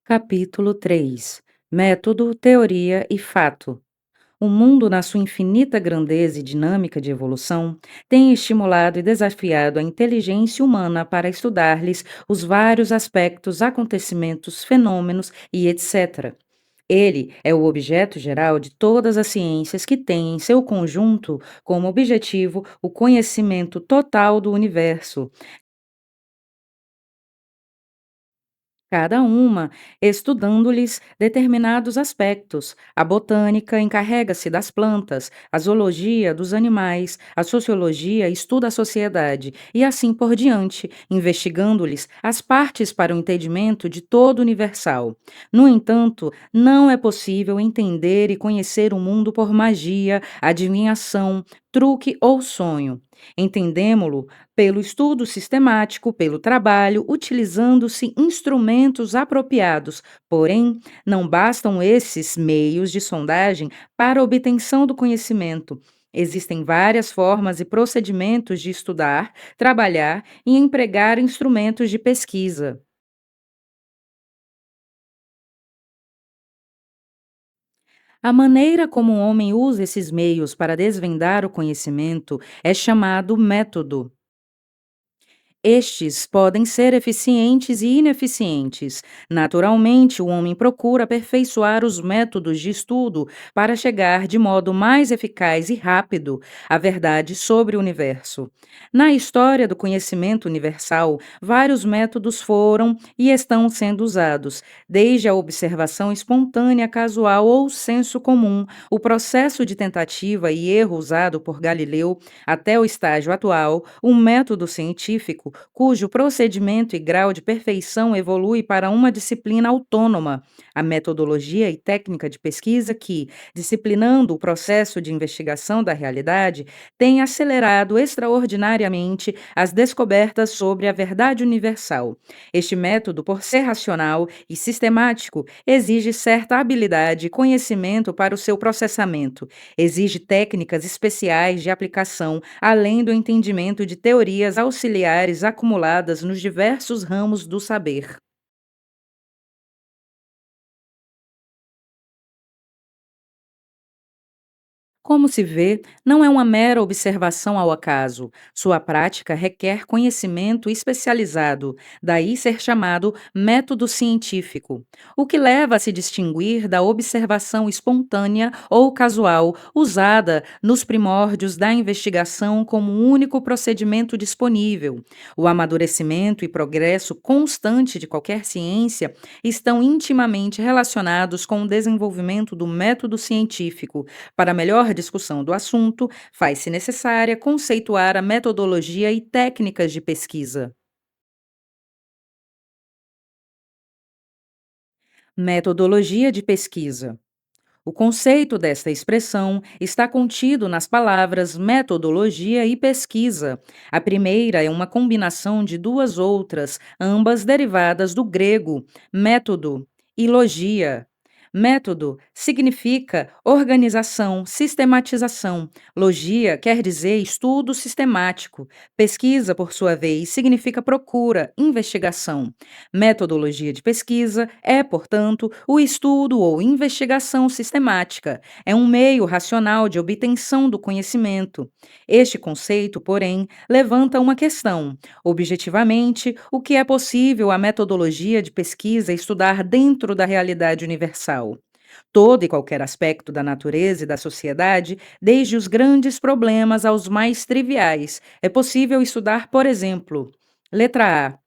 Capítulo 3: Método, teoria e fato. O mundo, na sua infinita grandeza e dinâmica de evolução, tem estimulado e desafiado a inteligência humana para estudar-lhes os vários aspectos, acontecimentos, fenômenos e etc. Ele é o objeto geral de todas as ciências que têm em seu conjunto como objetivo o conhecimento total do universo, cada uma estudando-lhes determinados aspectos. A botânica encarrega-se das plantas, a zoologia dos animais, a sociologia estuda a sociedade e assim por diante, investigando-lhes as partes para o entendimento de todo o universal. No entanto, não é possível entender e conhecer o mundo por magia, adivinhação, truque ou sonho. Entendemo-lo pelo estudo sistemático, pelo trabalho, utilizando-se instrumentos apropriados. Porém, não bastam esses meios de sondagem para a obtenção do conhecimento. Existem várias formas e procedimentos de estudar, trabalhar e empregar instrumentos de pesquisa. A maneira como o homem usa esses meios para desvendar o conhecimento é chamado método. Estes podem ser eficientes e ineficientes. Naturalmente, o homem procura aperfeiçoar os métodos de estudo para chegar de modo mais eficaz e rápido à verdade sobre o universo. Na história do conhecimento universal, vários métodos foram e estão sendo usados, desde a observação espontânea, casual ou senso comum, o processo de tentativa e erro usado por Galileu, até o estágio atual, um método científico cujo procedimento e grau de perfeição evolui para uma disciplina autônoma, a metodologia e técnica de pesquisa que, disciplinando o processo de investigação da realidade, tem acelerado extraordinariamente as descobertas sobre a verdade universal. Este método, por ser racional e sistemático, exige certa habilidade e conhecimento para o seu processamento. Exige técnicas especiais de aplicação, além do entendimento de teorias auxiliares acumuladas nos diversos ramos do saber. Como se vê, não é uma mera observação ao acaso. Sua prática requer conhecimento especializado, daí ser chamado método científico, o que leva a se distinguir da observação espontânea ou casual, usada nos primórdios da investigação como único procedimento disponível. O amadurecimento e progresso constante de qualquer ciência estão intimamente relacionados com o desenvolvimento do método científico. Para melhor discussão do assunto, faz-se necessária conceituar a metodologia e técnicas de pesquisa. Metodologia de pesquisa. O conceito desta expressão está contido nas palavras metodologia e pesquisa. A primeira é uma combinação de duas outras, ambas derivadas do grego método e logia. Método significa organização, sistematização. Logia quer dizer estudo sistemático. Pesquisa, por sua vez, significa procura, investigação. Metodologia de pesquisa é, portanto, o estudo ou investigação sistemática. É um meio racional de obtenção do conhecimento. Este conceito, porém, levanta uma questão. Objetivamente, o que é possível a metodologia de pesquisa estudar dentro da realidade universal? Todo e qualquer aspecto da natureza e da sociedade, desde os grandes problemas aos mais triviais, é possível estudar, por exemplo, letra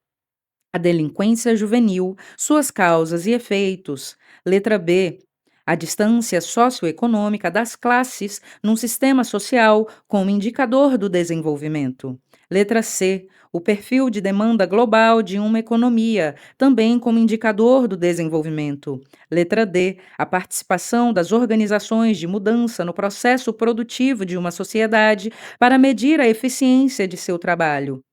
a delinquência juvenil, suas causas e efeitos. Letra B. A distância socioeconômica das classes num sistema social como indicador do desenvolvimento. Letra C. O perfil de demanda global de uma economia, também como indicador do desenvolvimento. Letra D. A participação das organizações de mudança no processo produtivo de uma sociedade para medir a eficiência de seu trabalho.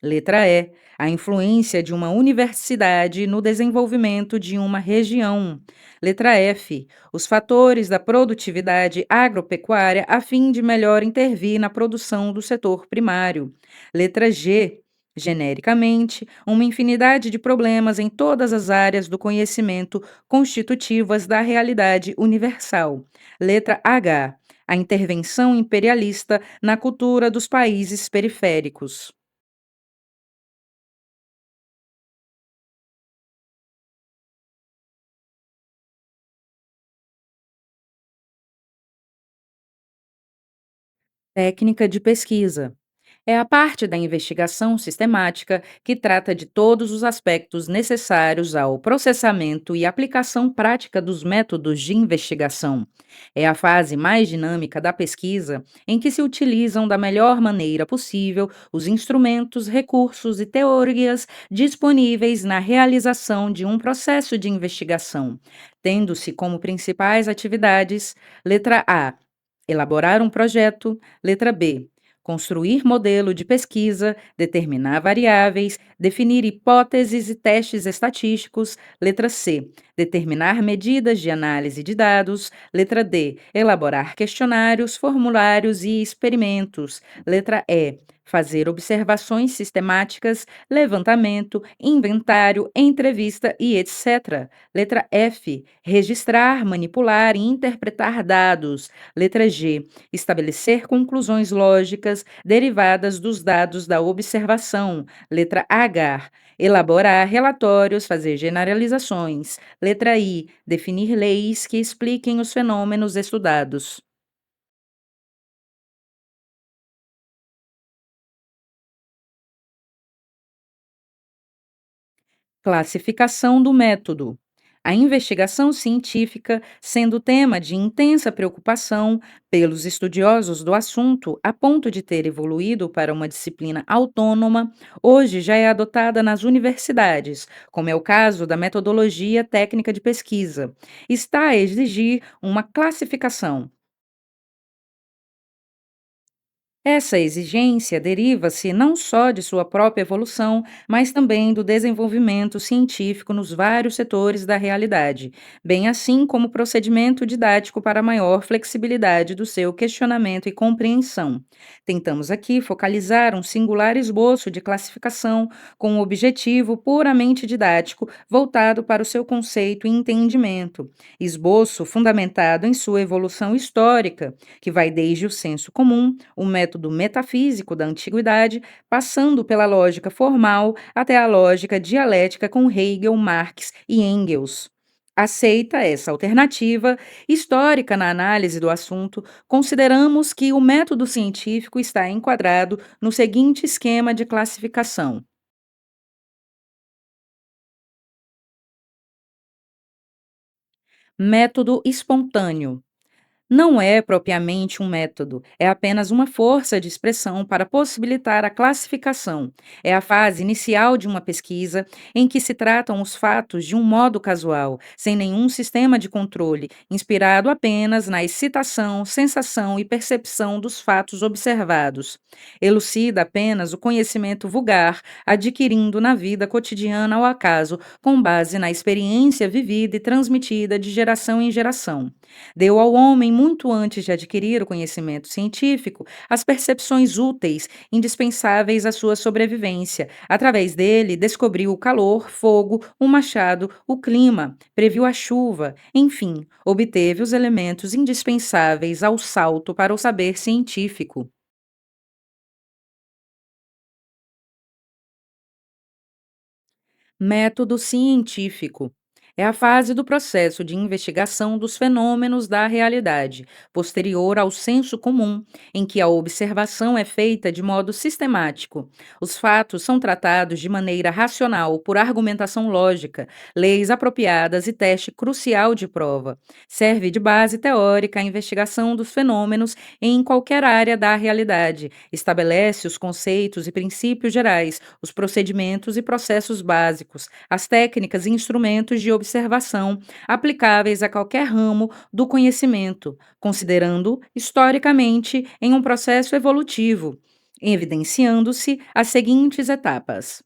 Letra E. A influência de uma universidade no desenvolvimento de uma região. Letra F. Os fatores da produtividade agropecuária a fim de melhor intervir na produção do setor primário. Letra G. genericamente, uma infinidade de problemas em todas as áreas do conhecimento constitutivas da realidade universal. Letra H. A intervenção imperialista na cultura dos países periféricos. Técnica de pesquisa. É a parte da investigação sistemática que trata de todos os aspectos necessários ao processamento e aplicação prática dos métodos de investigação. É a fase mais dinâmica da pesquisa em que se utilizam da melhor maneira possível os instrumentos, recursos e teorias disponíveis na realização de um processo de investigação, tendo-se como principais atividades: letra A, elaborar um projeto. Letra B, construir modelo de pesquisa, determinar variáveis, definir hipóteses e testes estatísticos. Letra C, determinar medidas de análise de dados. Letra D, elaborar questionários, formulários e experimentos. Letra E, fazer observações sistemáticas, levantamento, inventário, entrevista e etc. Letra F, registrar, manipular e interpretar dados. Letra G, estabelecer conclusões lógicas derivadas dos dados da observação. Letra H, elaborar relatórios, fazer generalizações. Letra I, definir leis que expliquem os fenômenos estudados. Classificação do método. A investigação científica, sendo tema de intensa preocupação pelos estudiosos do assunto, a ponto de ter evoluído para uma disciplina autônoma, hoje já é adotada nas universidades, como é o caso da metodologia técnica de pesquisa. Está a exigir uma classificação. Essa exigência deriva-se não só de sua própria evolução, mas também do desenvolvimento científico nos vários setores da realidade, bem assim como o procedimento didático para maior flexibilidade do seu questionamento e compreensão. Tentamos aqui focalizar um singular esboço de classificação com um objetivo puramente didático, voltado para o seu conceito e entendimento. Esboço fundamentado em sua evolução histórica, que vai desde o senso comum, o método metafísico da antiguidade, passando pela lógica formal até a lógica dialética com Hegel, Marx e Engels. Aceita essa alternativa histórica na análise do assunto, consideramos que o método científico está enquadrado no seguinte esquema de classificação: método espontâneo. Não é propriamente um método, é apenas uma força de expressão para possibilitar a classificação. É a fase inicial de uma pesquisa em que se tratam os fatos de um modo casual, sem nenhum sistema de controle, inspirado apenas na excitação, sensação e percepção dos fatos observados. Elucida apenas o conhecimento vulgar, adquirindo na vida cotidiana ao acaso, com base na experiência vivida e transmitida de geração em geração. Deu ao homem, muito antes de adquirir o conhecimento científico, as percepções úteis, indispensáveis à sua sobrevivência. Através dele, descobriu o calor, fogo, o machado, o clima, previu a chuva, enfim, obteve os elementos indispensáveis ao salto para o saber científico. Método científico. É a fase do processo de investigação dos fenômenos da realidade, posterior ao senso comum, em que a observação é feita de modo sistemático. Os fatos são tratados de maneira racional, por argumentação lógica, leis apropriadas e teste crucial de prova. Serve de base teórica à investigação dos fenômenos em qualquer área da realidade. Estabelece os conceitos e princípios gerais, os procedimentos e processos básicos, as técnicas e instrumentos de observação aplicáveis a qualquer ramo do conhecimento, considerando historicamente em um processo evolutivo, evidenciando-se as seguintes etapas.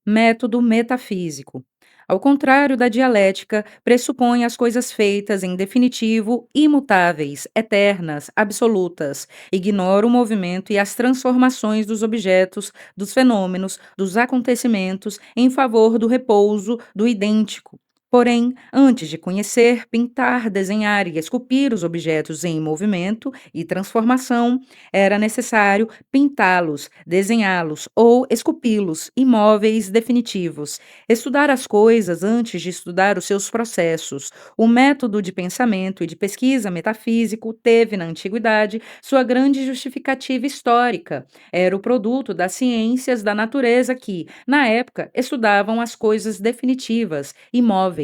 Método metafísico. Ao contrário da dialética, pressupõe as coisas feitas em definitivo, imutáveis, eternas, absolutas. Ignora o movimento e as transformações dos objetos, dos fenômenos, dos acontecimentos em favor do repouso, do idêntico. Porém, antes de conhecer, pintar, desenhar e esculpir os objetos em movimento e transformação, era necessário pintá-los, desenhá-los ou esculpi-los, imóveis definitivos. Estudar as coisas antes de estudar os seus processos. O método de pensamento e de pesquisa metafísico teve, na antiguidade, sua grande justificativa histórica. Era o produto das ciências da natureza que, na época, estudavam as coisas definitivas, imóveis.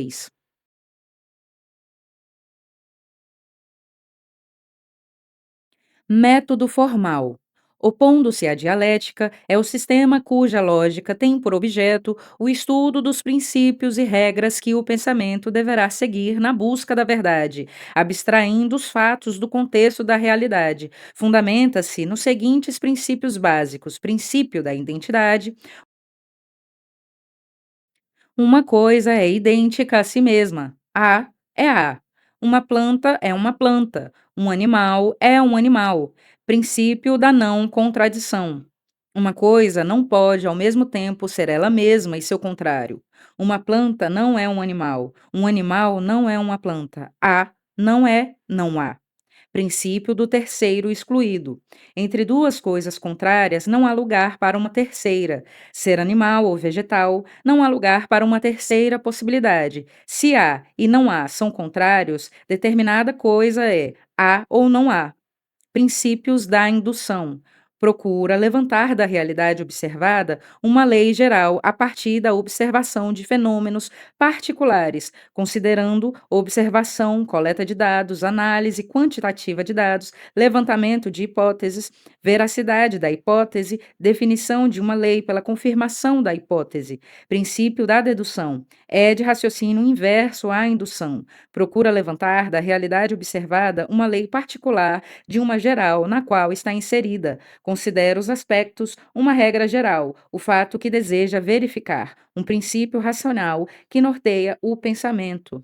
Método formal. Opondo-se à dialética, é o sistema cuja lógica tem por objeto o estudo dos princípios e regras que o pensamento deverá seguir na busca da verdade, abstraindo os fatos do contexto da realidade. Fundamenta-se nos seguintes princípios básicos: princípio da identidade. Uma coisa é idêntica a si mesma. A é A. Uma planta é uma planta. Um animal é um animal. Princípio da não contradição. Uma coisa não pode ao mesmo tempo ser ela mesma e seu contrário. Uma planta não é um animal. Um animal não é uma planta. A não é não há. Princípio do terceiro excluído. Entre duas coisas contrárias, não há lugar para uma terceira. Ser animal ou vegetal, não há lugar para uma terceira possibilidade. Se há e não há são contrários, determinada coisa é há ou não há. Princípios da indução. Procura levantar da realidade observada uma lei geral a partir da observação de fenômenos particulares, considerando observação, coleta de dados, análise quantitativa de dados, levantamento de hipóteses, veracidade da hipótese, definição de uma lei pela confirmação da hipótese. Princípio da dedução. É de raciocínio inverso à indução. Procura levantar da realidade observada uma lei particular de uma geral na qual está inserida. Considera os aspectos uma regra geral, o fato que deseja verificar, um princípio racional que norteia o pensamento.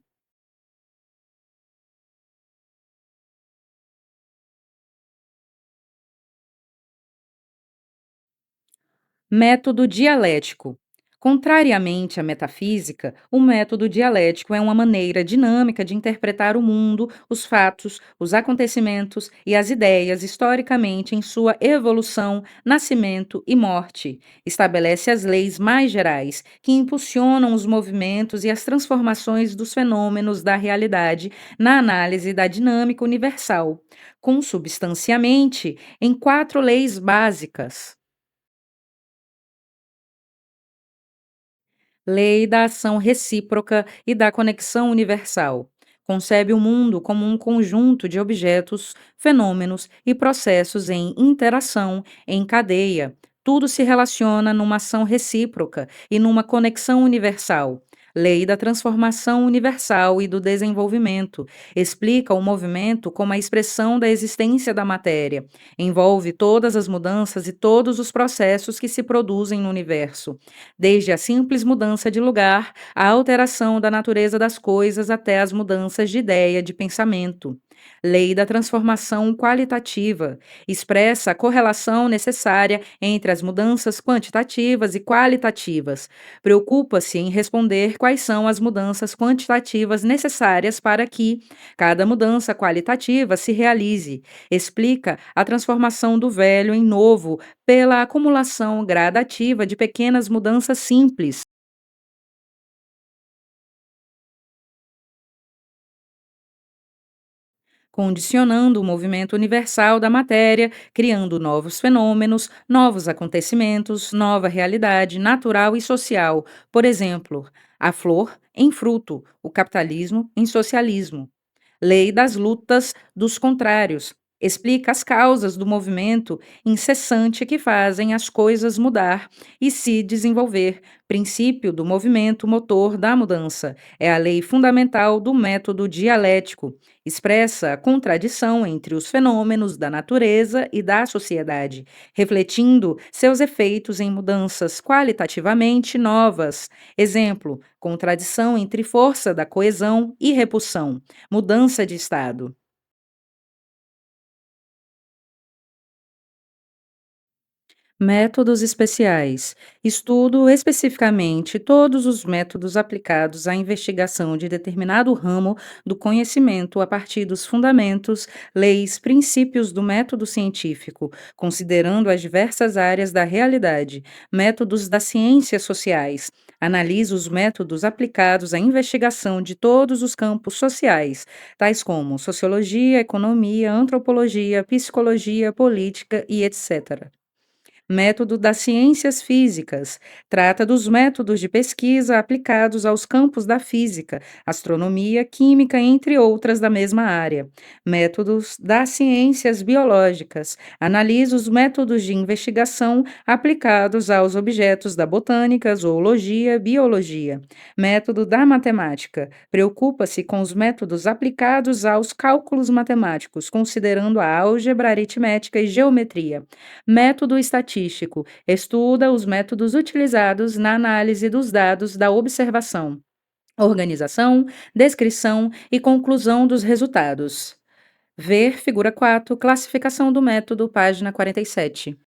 Método dialético. Contrariamente à metafísica, o método dialético é uma maneira dinâmica de interpretar o mundo, os fatos, os acontecimentos e as ideias historicamente em sua evolução, nascimento e morte. Estabelece as leis mais gerais, que impulsionam os movimentos e as transformações dos fenômenos da realidade na análise da dinâmica universal, consubstancialmente em quatro leis básicas. Lei da ação recíproca e da conexão universal. Concebe o mundo como um conjunto de objetos, fenômenos e processos em interação, em cadeia. Tudo se relaciona numa ação recíproca e numa conexão universal. Lei da transformação universal e do desenvolvimento. Explica o movimento como a expressão da existência da matéria. Envolve todas as mudanças e todos os processos que se produzem no universo, desde a simples mudança de lugar, à alteração da natureza das coisas até as mudanças de ideia, de pensamento. Lei da transformação qualitativa expressa a correlação necessária entre as mudanças quantitativas e qualitativas. Preocupa-se em responder quais são as mudanças quantitativas necessárias para que cada mudança qualitativa se realize. Explica a transformação do velho em novo pela acumulação gradativa de pequenas mudanças simples, condicionando o movimento universal da matéria, criando novos fenômenos, novos acontecimentos, nova realidade natural e social. Por exemplo, a flor em fruto, o capitalismo em socialismo. Lei das lutas dos contrários. Explica as causas do movimento incessante que fazem as coisas mudar e se desenvolver. Princípio do movimento motor da mudança. É a lei fundamental do método dialético. Expressa a contradição entre os fenômenos da natureza e da sociedade, refletindo seus efeitos em mudanças qualitativamente novas. Exemplo: contradição entre força da coesão e repulsão. Mudança de estado. Métodos especiais. Estudo especificamente todos os métodos aplicados à investigação de determinado ramo do conhecimento a partir dos fundamentos, leis, princípios do método científico, considerando as diversas áreas da realidade. Métodos das ciências sociais. Analisa os métodos aplicados à investigação de todos os campos sociais, tais como sociologia, economia, antropologia, psicologia, política e etc. Método das ciências físicas. Trata dos métodos de pesquisa aplicados aos campos da física, astronomia, química, entre outras da mesma área. Métodos das ciências biológicas. Analisa os métodos de investigação aplicados aos objetos da botânica, zoologia, biologia. Método da matemática. Preocupa-se com os métodos aplicados aos cálculos matemáticos, considerando a álgebra aritmética e geometria. Método estatístico. Estuda os métodos utilizados na análise dos dados da observação, organização, descrição e conclusão dos resultados. Ver figura 4, classificação do método, página 47.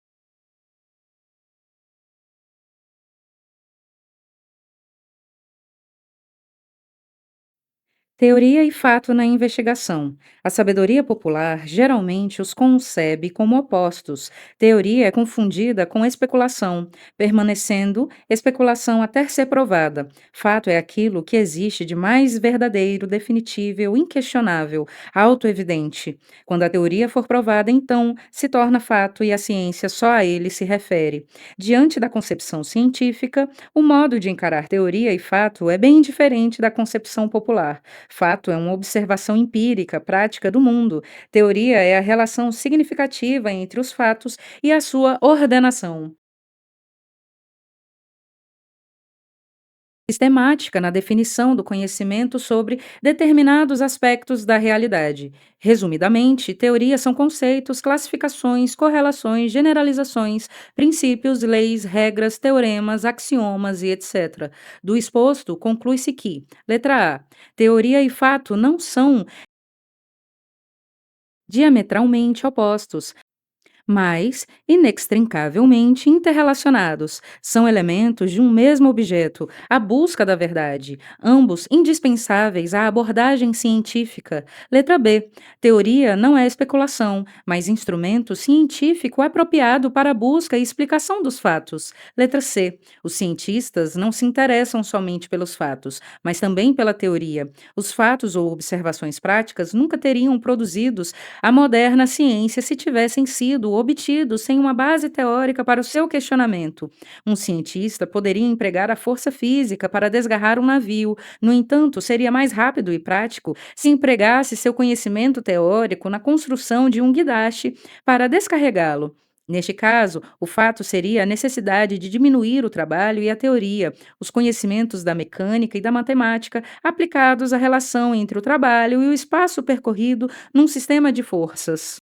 Teoria e fato na investigação. A sabedoria popular geralmente os concebe como opostos. Teoria é confundida com especulação, permanecendo especulação até ser provada. Fato é aquilo que existe de mais verdadeiro, definitível, inquestionável, autoevidente. Quando a teoria for provada, então se torna fato e a ciência só a ele se refere. Diante da concepção científica, o modo de encarar teoria e fato é bem diferente da concepção popular. Fato é uma observação empírica, prática do mundo. Teoria é a relação significativa entre os fatos e a sua ordenação. Sistemática na definição do conhecimento sobre determinados aspectos da realidade. Resumidamente, teorias são conceitos, classificações, correlações, generalizações, princípios, leis, regras, teoremas, axiomas e etc. Do exposto, conclui-se que: letra A. Teoria e fato não são diametralmente opostos, mas inextricavelmente interrelacionados. São elementos de um mesmo objeto, a busca da verdade, ambos indispensáveis à abordagem científica. Letra B. Teoria não é especulação, mas instrumento científico apropriado para a busca e explicação dos fatos. Letra C. Os cientistas não se interessam somente pelos fatos, mas também pela teoria. Os fatos ou observações práticas nunca teriam produzidos a moderna ciência se tivessem sido obtidos sem uma base teórica para o seu questionamento. Um cientista poderia empregar a força física para desgarrar um navio, no entanto, seria mais rápido e prático se empregasse seu conhecimento teórico na construção de um guindaste para descarregá-lo. Neste caso, o fato seria a necessidade de diminuir o trabalho e a teoria, os conhecimentos da mecânica e da matemática aplicados à relação entre o trabalho e o espaço percorrido num sistema de forças.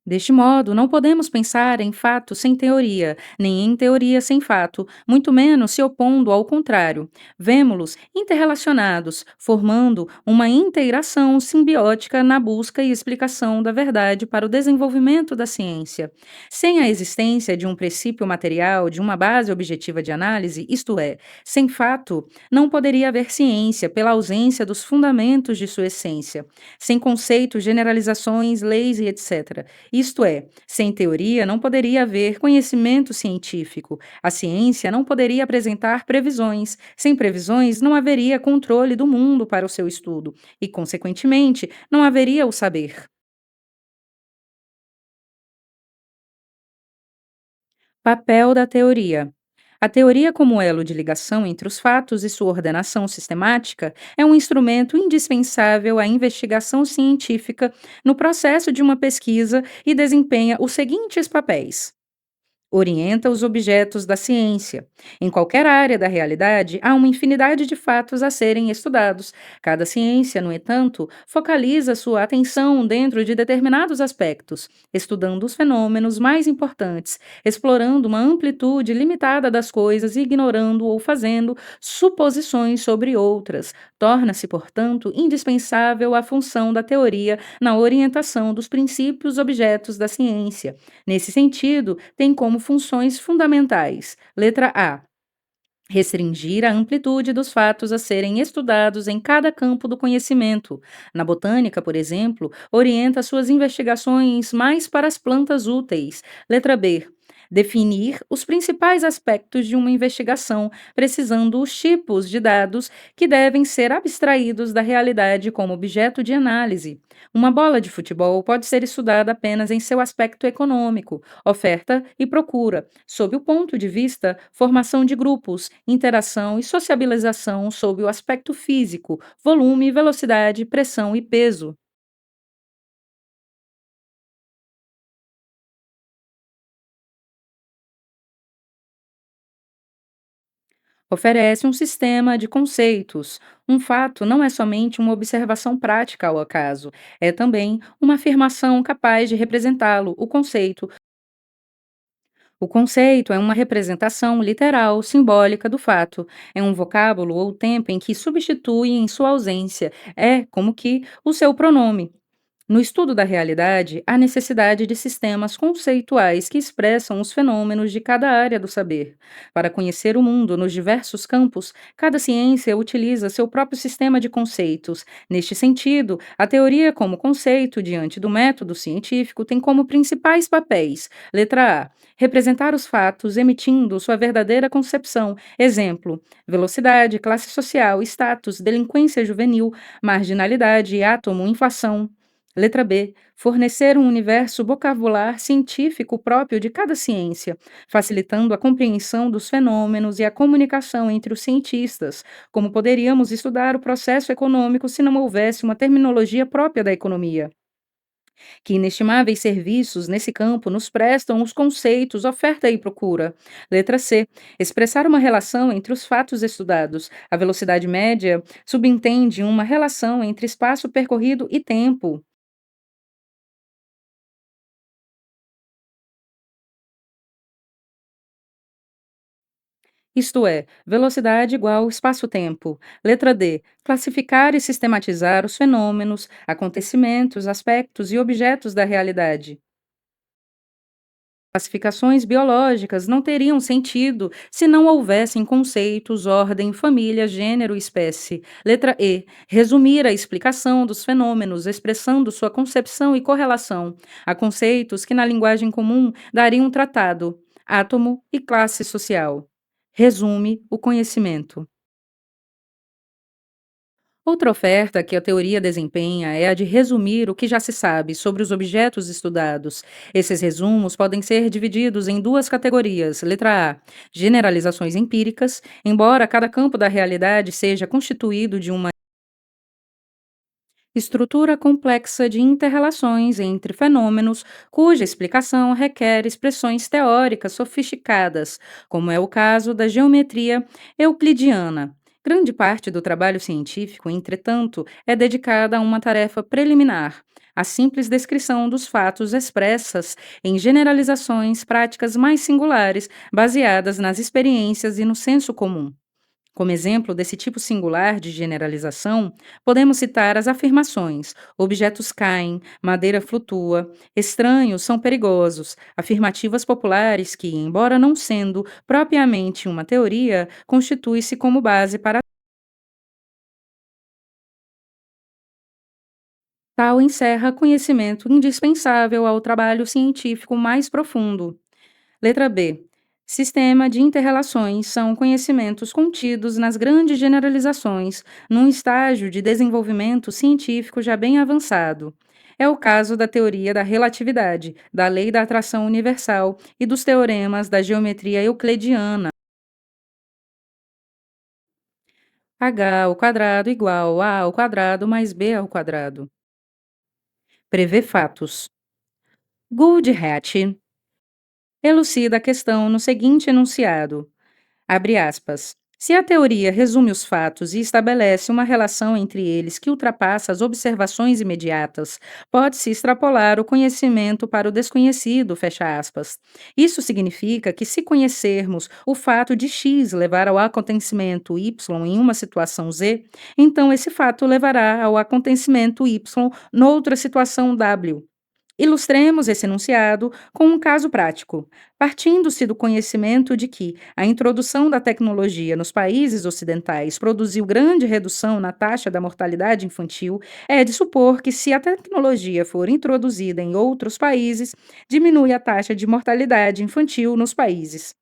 Deste modo, não podemos pensar em fato sem teoria, nem em teoria sem fato, muito menos se opondo ao contrário. Vemo-los interrelacionados, formando uma integração simbiótica na busca e explicação da verdade para o desenvolvimento da ciência. Sem a existência de um princípio material, de uma base objetiva de análise, isto é, sem fato, não poderia haver ciência pela ausência dos fundamentos de sua essência, sem conceitos, generalizações, leis e etc. Isto é, sem teoria não poderia haver conhecimento científico. A ciência não poderia apresentar previsões. Sem previsões não haveria controle do mundo para o seu estudo e, consequentemente, não haveria o saber. Papel da teoria. A teoria, como elo de ligação entre os fatos e sua ordenação sistemática, é um instrumento indispensável à investigação científica no processo de uma pesquisa e desempenha os seguintes papéis: orienta os objetos da ciência. Em qualquer área da realidade, há uma infinidade de fatos a serem estudados. Cada ciência, no entanto, focaliza sua atenção dentro de determinados aspectos, estudando os fenômenos mais importantes, explorando uma amplitude limitada das coisas e ignorando ou fazendo suposições sobre outras. Torna-se, portanto, indispensável a função da teoria na orientação dos princípios objetos da ciência. Nesse sentido, tem como funções fundamentais: letra A. Restringir a amplitude dos fatos a serem estudados em cada campo do conhecimento. Na botânica, por exemplo, orienta suas investigações mais para as plantas úteis. Letra B. Definir os principais aspectos de uma investigação, precisando os tipos de dados que devem ser abstraídos da realidade como objeto de análise. Uma bola de futebol pode ser estudada apenas em seu aspecto econômico, oferta e procura, sob o ponto de vista formação de grupos, interação e sociabilização sob o aspecto físico, volume, velocidade, pressão e peso. Oferece um sistema de conceitos. Um fato não é somente uma observação prática ao acaso, é também uma afirmação capaz de representá-lo. O conceito é uma representação literal, simbólica do fato. É um vocábulo ou tempo em que substitui em sua ausência. É como que o seu pronome. No estudo da realidade, há necessidade de sistemas conceituais que expressam os fenômenos de cada área do saber. Para conhecer o mundo nos diversos campos, cada ciência utiliza seu próprio sistema de conceitos. Neste sentido, a teoria como conceito diante do método científico tem como principais papéis: letra A. Representar os fatos emitindo sua verdadeira concepção. Exemplo: velocidade, classe social, status, delinquência juvenil, marginalidade, átomo, inflação. Letra B. Fornecer um universo vocabular científico próprio de cada ciência, facilitando a compreensão dos fenômenos e a comunicação entre os cientistas. Como poderíamos estudar o processo econômico se não houvesse uma terminologia própria da economia? Que inestimáveis serviços nesse campo nos prestam os conceitos oferta e procura. Letra C. Expressar uma relação entre os fatos estudados. A velocidade média subentende uma relação entre espaço percorrido e tempo. Isto é, velocidade igual espaço-tempo. Letra D. Classificar e sistematizar os fenômenos, acontecimentos, aspectos e objetos da realidade. Classificações biológicas não teriam sentido se não houvessem conceitos, ordem, família, gênero e espécie. Letra E. Resumir a explicação dos fenômenos, expressando sua concepção e correlação. Há conceitos que, na linguagem comum, dariam um tratado: átomo e classe social. Resume o conhecimento. Outra oferta que a teoria desempenha é a de resumir o que já se sabe sobre os objetos estudados. Esses resumos podem ser divididos em duas categorias. Letra A: generalizações empíricas, embora cada campo da realidade seja constituído de uma estrutura complexa de interrelações entre fenômenos, cuja explicação requer expressões teóricas sofisticadas, como é o caso da geometria euclidiana. Grande parte do trabalho científico, entretanto, é dedicada a uma tarefa preliminar, a simples descrição dos fatos expressas em generalizações práticas mais singulares, baseadas nas experiências e no senso comum. Como exemplo desse tipo singular de generalização, podemos citar as afirmações: objetos caem, madeira flutua, estranhos são perigosos, afirmativas populares que, embora não sendo propriamente uma teoria, constitui-se como base para tal encerra conhecimento indispensável ao trabalho científico mais profundo. Letra B. Sistema de interrelações são conhecimentos contidos nas grandes generalizações, num estágio de desenvolvimento científico já bem avançado. É o caso da teoria da relatividade, da lei da atração universal e dos teoremas da geometria euclidiana. h ao quadrado igual a ao quadrado mais b ao quadrado. Prever fatos. Goldhatch elucida a questão no seguinte enunciado. Abre aspas. Se a teoria resume os fatos e estabelece uma relação entre eles que ultrapassa as observações imediatas, pode-se extrapolar o conhecimento para o desconhecido, fecha aspas. Isso significa que se conhecermos o fato de X levar ao acontecimento Y em uma situação Z, então esse fato levará ao acontecimento Y noutra situação W. Ilustremos esse enunciado com um caso prático. Partindo-se do conhecimento de que a introdução da tecnologia nos países ocidentais produziu grande redução na taxa da mortalidade infantil, é de supor que, se a tecnologia for introduzida em outros países, diminui a taxa de mortalidade infantil nos países.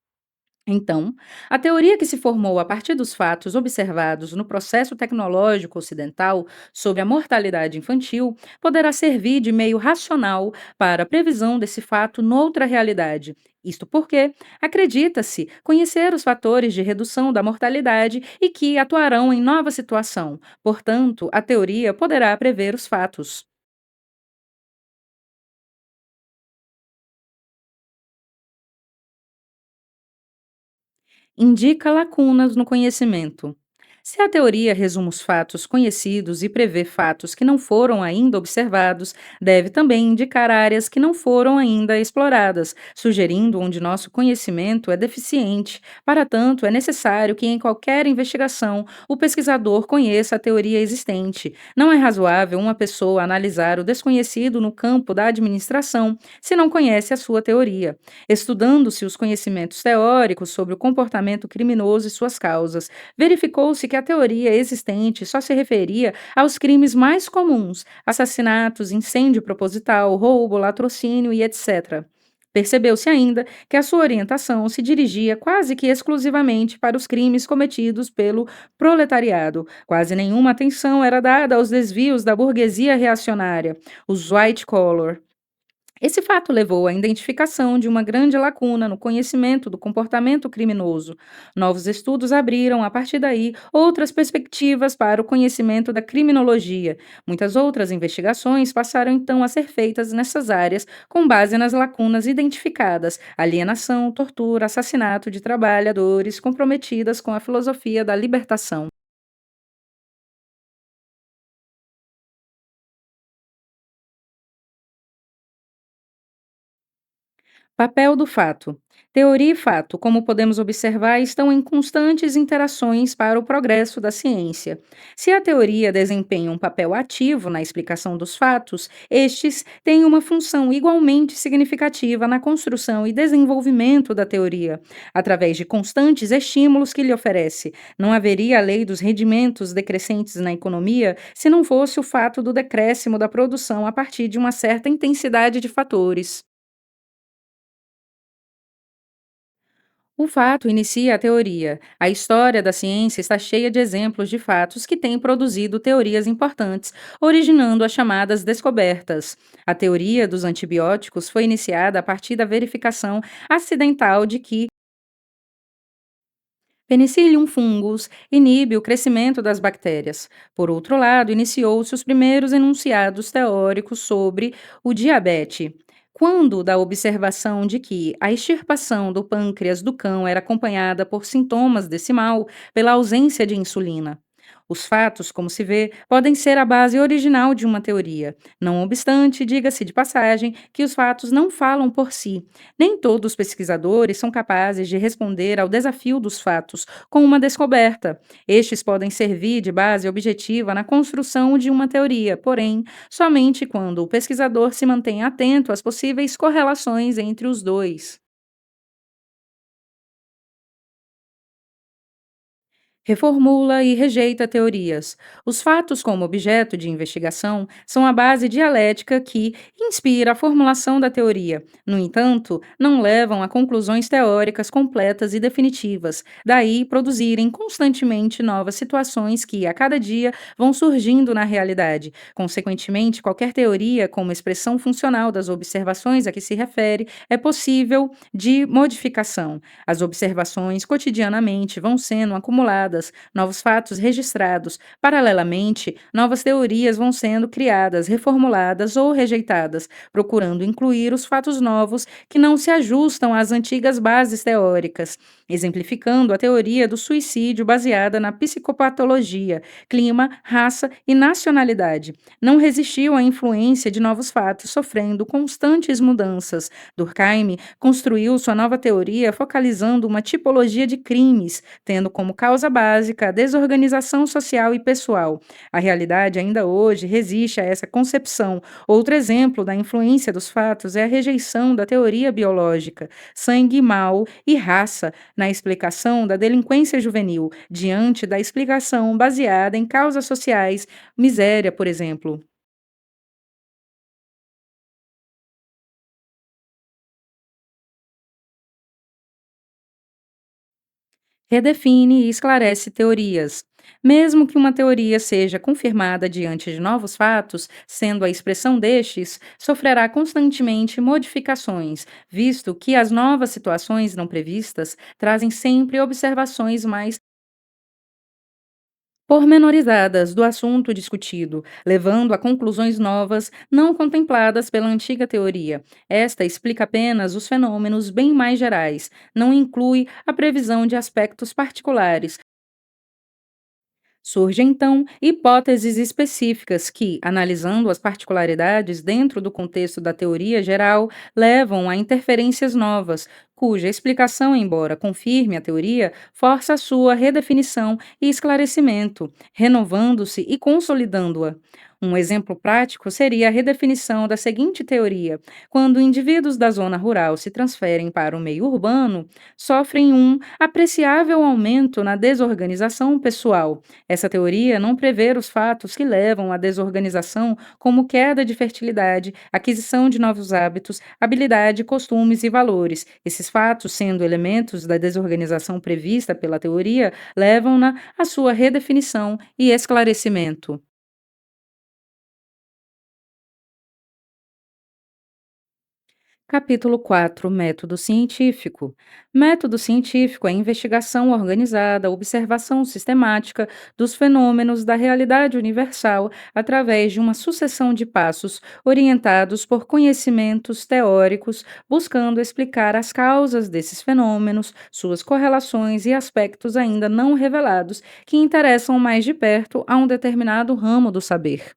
Então, a teoria que se formou a partir dos fatos observados no processo tecnológico ocidental sobre a mortalidade infantil poderá servir de meio racional para a previsão desse fato noutra realidade. Isto porque acredita-se conhecer os fatores de redução da mortalidade e que atuarão em nova situação. Portanto, a teoria poderá prever os fatos. Indica lacunas no conhecimento. Se a teoria resume os fatos conhecidos e prevê fatos que não foram ainda observados, deve também indicar áreas que não foram ainda exploradas, sugerindo onde nosso conhecimento é deficiente. Para tanto, é necessário que, em qualquer investigação, o pesquisador conheça a teoria existente. Não é razoável uma pessoa analisar o desconhecido no campo da administração se não conhece a sua teoria. Estudando-se os conhecimentos teóricos sobre o comportamento criminoso e suas causas, verificou-se que a teoria existente só se referia aos crimes mais comuns: assassinatos, incêndio proposital, roubo, latrocínio e etc. Percebeu-se ainda que a sua orientação se dirigia quase que exclusivamente para os crimes cometidos pelo proletariado. Quase nenhuma atenção era dada aos desvios da burguesia reacionária, os white collar. Esse fato levou à identificação de uma grande lacuna no conhecimento do comportamento criminoso. Novos estudos abriram, a partir daí, outras perspectivas para o conhecimento da criminologia. Muitas outras investigações passaram então a ser feitas nessas áreas, com base nas lacunas identificadas: alienação, tortura, assassinato de trabalhadores comprometidas com a filosofia da libertação. Papel do fato. Teoria e fato, como podemos observar, estão em constantes interações para o progresso da ciência. Se a teoria desempenha um papel ativo na explicação dos fatos, estes têm uma função igualmente significativa na construção e desenvolvimento da teoria, através de constantes estímulos que lhe oferece. Não haveria a lei dos rendimentos decrescentes na economia se não fosse o fato do decréscimo da produção a partir de uma certa intensidade de fatores. O fato inicia a teoria. A história da ciência está cheia de exemplos de fatos que têm produzido teorias importantes, originando as chamadas descobertas. A teoria dos antibióticos foi iniciada a partir da verificação acidental de que Penicillium fungus inibe o crescimento das bactérias. Por outro lado, iniciou-se os primeiros enunciados teóricos sobre o diabetes, quando da observação de que a extirpação do pâncreas do cão era acompanhada por sintomas desse mal pela ausência de insulina. Os fatos, como se vê, podem ser a base original de uma teoria. Não obstante, diga-se de passagem que os fatos não falam por si. Nem todos os pesquisadores são capazes de responder ao desafio dos fatos com uma descoberta. Estes podem servir de base objetiva na construção de uma teoria, porém, somente quando o pesquisador se mantém atento às possíveis correlações entre os dois. Reformula e rejeita teorias. Os fatos, como objeto de investigação, são a base dialética que inspira a formulação da teoria. No entanto, não levam a conclusões teóricas completas e definitivas, daí produzirem constantemente novas situações que, a cada dia, vão surgindo na realidade. Consequentemente, qualquer teoria, como expressão funcional das observações a que se refere, é possível de modificação. As observações cotidianamente vão sendo acumuladas investigadas, novos fatos registrados. Paralelamente, novas teorias vão sendo criadas, reformuladas ou rejeitadas, procurando incluir os fatos novos que não se ajustam às antigas bases teóricas, exemplificando a teoria do suicídio baseada na psicopatologia, clima, raça e nacionalidade. Não resistiu à influência de novos fatos, sofrendo constantes mudanças. Durkheim construiu sua nova teoria focalizando uma tipologia de crimes, tendo como causa básica a desorganização social e pessoal. A realidade ainda hoje resiste a essa concepção. Outro exemplo da influência dos fatos é a rejeição da teoria biológica, sangue mau e raça, na explicação da delinquência juvenil, diante da explicação baseada em causas sociais, miséria, por exemplo. Redefine e esclarece teorias. Mesmo que uma teoria seja confirmada diante de novos fatos, sendo a expressão destes, sofrerá constantemente modificações, visto que as novas situações não previstas trazem sempre observações mais pormenorizadas do assunto discutido, levando a conclusões novas não contempladas pela antiga teoria. Esta explica apenas os fenômenos bem mais gerais, não inclui a previsão de aspectos particulares. Surgem, então, hipóteses específicas que, analisando as particularidades dentro do contexto da teoria geral, levam a interferências novas, cuja explicação, embora confirme a teoria, força a sua redefinição e esclarecimento, renovando-se e consolidando-a. Um exemplo prático seria a redefinição da seguinte teoria: quando indivíduos da zona rural se transferem para o meio urbano, sofrem um apreciável aumento na desorganização pessoal. Essa teoria não prevê os fatos que levam à desorganização, como queda de fertilidade, aquisição de novos hábitos, habilidade, costumes e valores. Esses fatos, sendo elementos da desorganização prevista pela teoria, levam-na à sua redefinição e esclarecimento. Capítulo 4: Método científico. Método científico é a investigação organizada, observação sistemática dos fenômenos da realidade universal através de uma sucessão de passos orientados por conhecimentos teóricos, buscando explicar as causas desses fenômenos, suas correlações e aspectos ainda não revelados que interessam mais de perto a um determinado ramo do saber.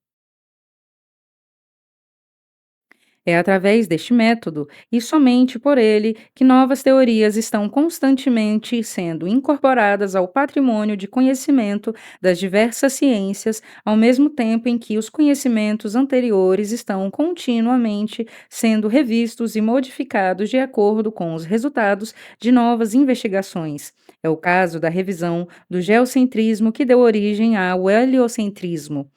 É através deste método, e somente por ele, que novas teorias estão constantemente sendo incorporadas ao patrimônio de conhecimento das diversas ciências, ao mesmo tempo em que os conhecimentos anteriores estão continuamente sendo revistos e modificados de acordo com os resultados de novas investigações. É o caso da revisão do geocentrismo que deu origem ao heliocentrismo.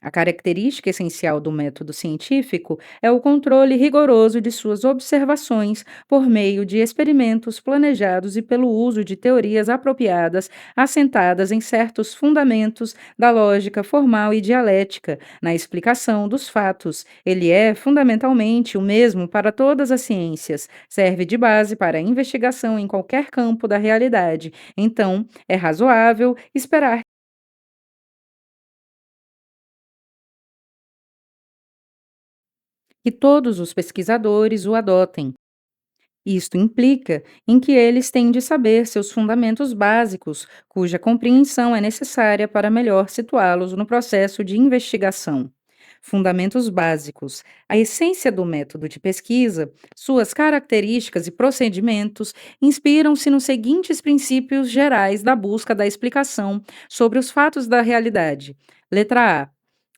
A característica essencial do método científico é o controle rigoroso de suas observações por meio de experimentos planejados e pelo uso de teorias apropriadas, assentadas em certos fundamentos da lógica formal e dialética, na explicação dos fatos. Ele é, fundamentalmente, o mesmo para todas as ciências, serve de base para a investigação em qualquer campo da realidade. Então, é razoável esperar que todos os pesquisadores o adotem. Isto implica em que eles têm de saber seus fundamentos básicos, cuja compreensão é necessária para melhor situá-los no processo de investigação. Fundamentos básicos. A essência do método de pesquisa, suas características e procedimentos inspiram-se nos seguintes princípios gerais da busca da explicação sobre os fatos da realidade. Letra A.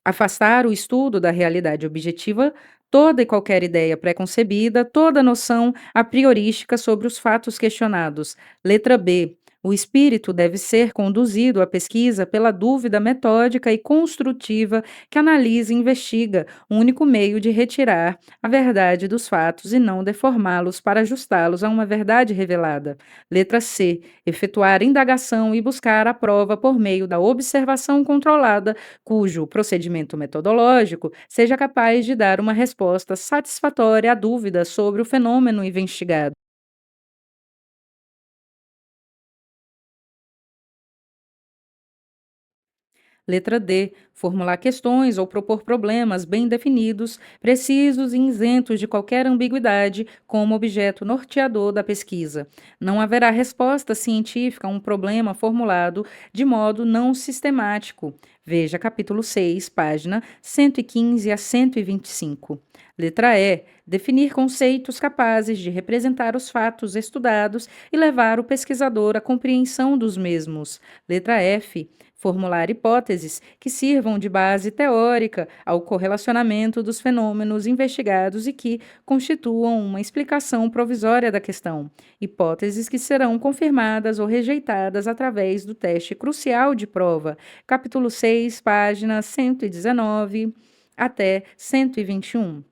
Afastar o estudo da realidade objetiva toda e qualquer ideia preconcebida, toda noção a priorística sobre os fatos questionados. Letra B. O espírito deve ser conduzido à pesquisa pela dúvida metódica e construtiva que analisa e investiga, o único meio de retirar a verdade dos fatos e não deformá-los para ajustá-los a uma verdade revelada. Letra C. Efetuar indagação e buscar a prova por meio da observação controlada, cujo procedimento metodológico seja capaz de dar uma resposta satisfatória à dúvida sobre o fenômeno investigado. Letra D. Formular questões ou propor problemas bem definidos, precisos e isentos de qualquer ambiguidade, como objeto norteador da pesquisa. Não haverá resposta científica a um problema formulado de modo não sistemático. Veja capítulo 6, página 115 a 125. Letra E. Definir conceitos capazes de representar os fatos estudados e levar o pesquisador à compreensão dos mesmos. Letra F. Formular hipóteses que sirvam de base teórica ao correlacionamento dos fenômenos investigados e que constituam uma explicação provisória da questão. Hipóteses que serão confirmadas ou rejeitadas através do teste crucial de prova. Capítulo 6, páginas 119 até 121.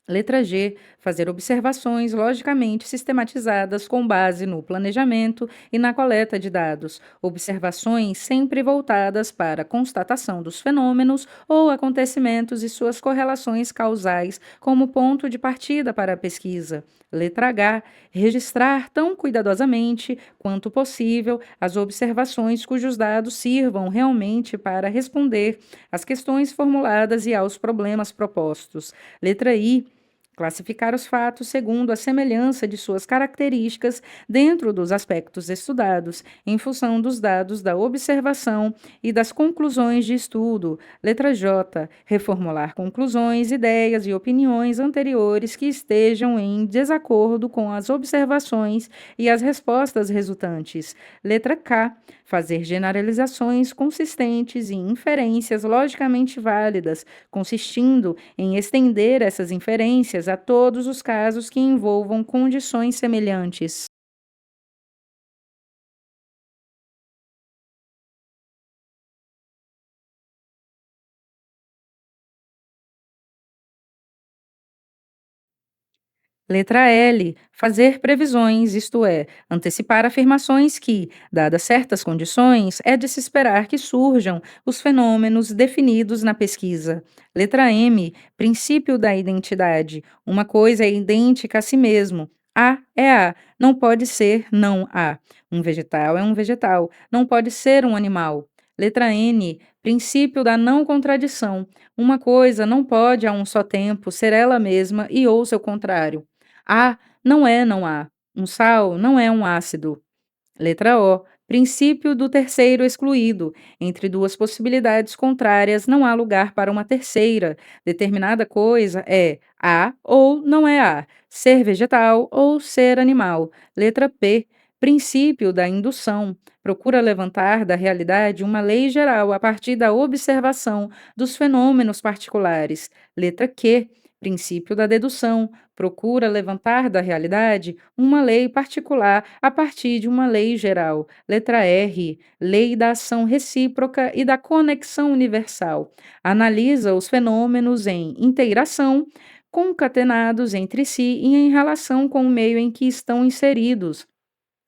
Letra G. Fazer observações logicamente sistematizadas com base no planejamento e na coleta de dados. Observações sempre voltadas para a constatação dos fenômenos ou acontecimentos e suas correlações causais como ponto de partida para a pesquisa. Letra H. Registrar tão cuidadosamente quanto possível as observações cujos dados sirvam realmente para responder às questões formuladas e aos problemas propostos. Letra I. Classificar os fatos segundo a semelhança de suas características dentro dos aspectos estudados, em função dos dados da observação e das conclusões de estudo. Letra J. Reformular conclusões, ideias e opiniões anteriores que estejam em desacordo com as observações e as respostas resultantes. Letra K. Fazer generalizações consistentes e inferências logicamente válidas, consistindo em estender essas inferências a todos os casos que envolvam condições semelhantes. Letra L. Fazer previsões, isto é, antecipar afirmações que, dadas certas condições, é de se esperar que surjam os fenômenos definidos na pesquisa. Letra M. Princípio da identidade. Uma coisa é idêntica a si mesmo. A é A, não pode ser não A. Um vegetal é um vegetal, não pode ser um animal. Letra N. Princípio da não contradição. Uma coisa não pode a um só tempo ser ela mesma e ou seu contrário. Há não é não há. Um sal não é um ácido. Letra O. Princípio do terceiro excluído. Entre duas possibilidades contrárias, não há lugar para uma terceira. Determinada coisa é A ou não é A. Ser vegetal ou ser animal. Letra P. Princípio da indução. Procura levantar da realidade uma lei geral a partir da observação dos fenômenos particulares. Letra Q. Princípio da dedução. Procura levantar da realidade uma lei particular a partir de uma lei geral. Letra R. Lei da ação recíproca e da conexão universal. Analisa os fenômenos em inteiração, concatenados entre si e em relação com o meio em que estão inseridos.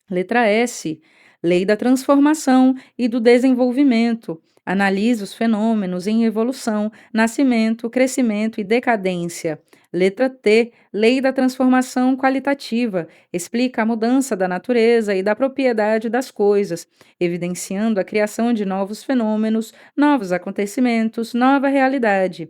Letra S. Lei da transformação e do desenvolvimento. Analisa os fenômenos em evolução, nascimento, crescimento e decadência. Letra T. Lei da transformação qualitativa. Explica a mudança da natureza e da propriedade das coisas, evidenciando a criação de novos fenômenos, novos acontecimentos, nova realidade.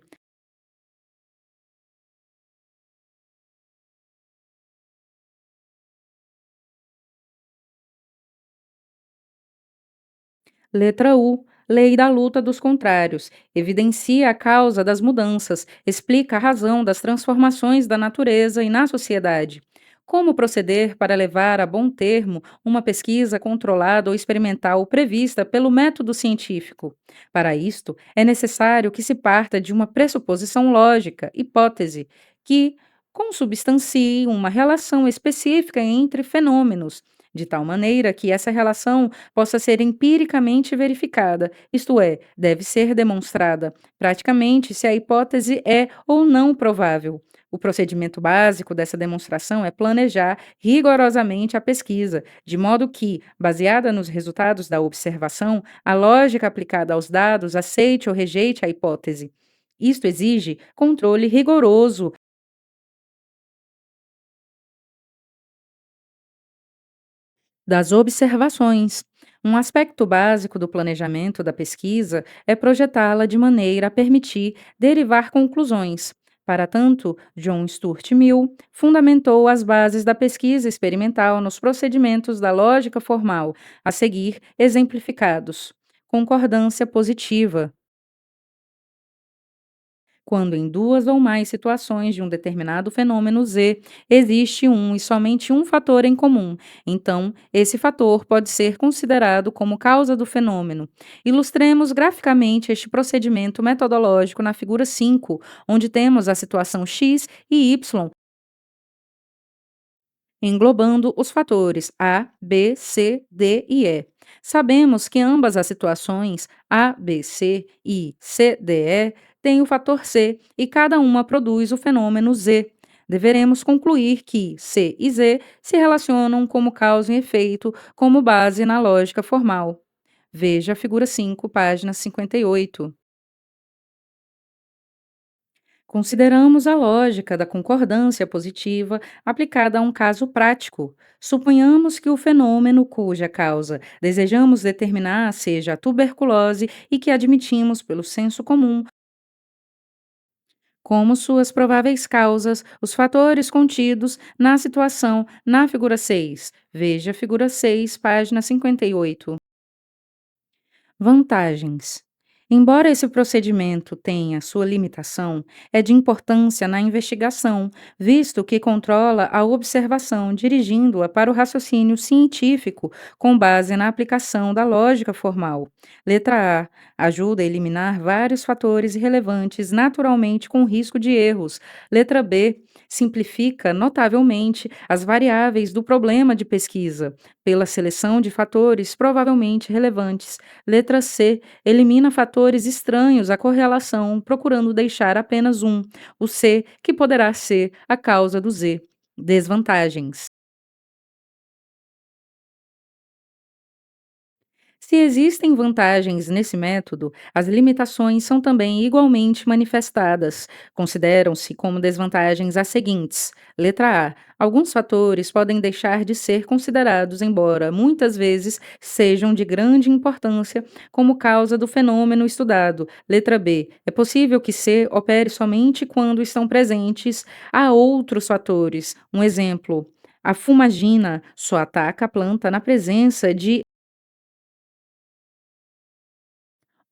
Letra U. Lei da luta dos contrários. Evidencia a causa das mudanças, explica a razão das transformações da natureza e na sociedade. Como proceder para levar a bom termo uma pesquisa controlada ou experimental prevista pelo método científico? Para isto, é necessário que se parta de uma pressuposição lógica, hipótese, que consubstancie uma relação específica entre fenômenos, de tal maneira que essa relação possa ser empiricamente verificada, isto é, deve ser demonstrada, praticamente, se a hipótese é ou não provável. O procedimento básico dessa demonstração é planejar rigorosamente a pesquisa, de modo que, baseada nos resultados da observação, a lógica aplicada aos dados aceite ou rejeite a hipótese. Isto exige controle rigoroso das observações. Um aspecto básico do planejamento da pesquisa é projetá-la de maneira a permitir derivar conclusões. Para tanto, John Stuart Mill fundamentou as bases da pesquisa experimental nos procedimentos da lógica formal, a seguir exemplificados. Concordância positiva, quando em duas ou mais situações de um determinado fenômeno Z existe um e somente um fator em comum, então esse fator pode ser considerado como causa do fenômeno. Ilustremos graficamente este procedimento metodológico na figura 5, onde temos a situação X e Y englobando os fatores A, B, C, D e E. Sabemos que ambas as situações A, B, C e C, D, E têm o fator C e cada uma produz o fenômeno Z. Deveremos concluir que C e Z se relacionam como causa e efeito, como base na lógica formal. Veja a figura 5, página 58. Consideramos a lógica da concordância positiva aplicada a um caso prático. Suponhamos que o fenômeno cuja causa desejamos determinar seja a tuberculose e que admitimos pelo senso comum como suas prováveis causas os fatores contidos na situação na figura 6. Veja a figura 6, página 58. Vantagens. Embora esse procedimento tenha sua limitação, é de importância na investigação, visto que controla a observação, dirigindo-a para o raciocínio científico com base na aplicação da lógica formal. Letra A. Ajuda a eliminar vários fatores irrelevantes naturalmente com risco de erros. Letra B. Simplifica notavelmente as variáveis do problema de pesquisa, pela seleção de fatores provavelmente relevantes. Letra C. Elimina fatores estranhos à correlação, procurando deixar apenas um, o C, que poderá ser a causa do Z. Desvantagens. Se existem vantagens nesse método, as limitações são também igualmente manifestadas. Consideram-se como desvantagens as seguintes: letra A. Alguns fatores podem deixar de ser considerados, embora muitas vezes sejam de grande importância, como causa do fenômeno estudado. Letra B. É possível que C opere somente quando estão presentes há outros fatores. Um exemplo. A fumagina só ataca a planta na presença de